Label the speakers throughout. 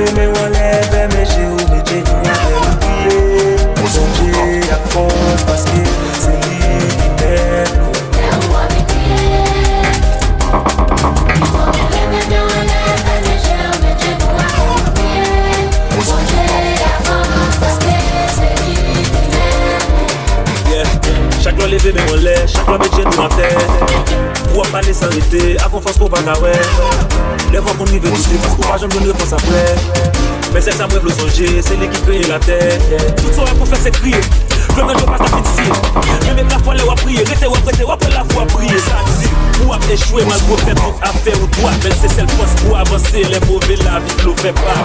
Speaker 1: lever mes wallet, mes géos, mes génies, avec prier. Songer à force parce que c'est lui qui m'aide.
Speaker 2: Chaque loi levé mais on l'est, chaque loi met Dieu dans la tête. Pour pas les s'arrêter, à confiance pour pas carrer. Les fois qu'on y veut toucher, parce qu'on va jamais donner réponse après. Mais c'est ça, moi, le songer, c'est lui qui crée la tête. Tout ça pour faire c'est crier, le même jour pas ta pitié. Même la fois, les va prier, restez ou après la fois prier. Ça dit, pour échouer, malgré faire toute affaire ou toi. Mais c'est celle force pour avancer, les mauvais la vie ne le fait pas.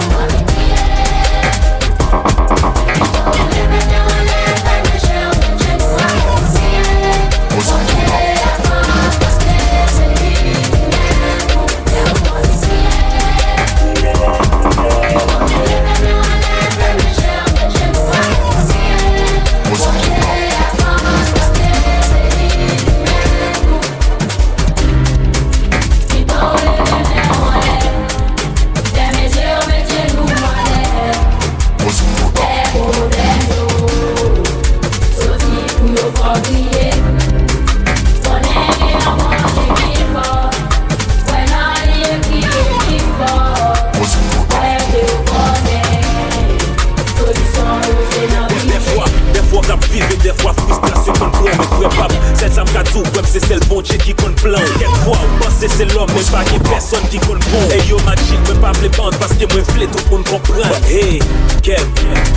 Speaker 2: Des fois frustration qu'on prend mais probable. Celle ça me cadeau, c'est celle bon Dieu qui compte plan. Quelquefois on pense que c'est l'homme mais pas qu'il y a personne qui compte bon. Et yo magic mais pas les bandes parce que moi flé tout le monde comprend. Hey, Kev,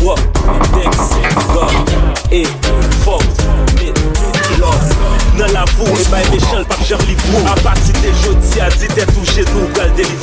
Speaker 2: what, Dex, God, et fuck, love. Dans la voue et pas méchant pas que j'en livre. À partir des jeudis à dit t'es touché nous qu'elle délivre.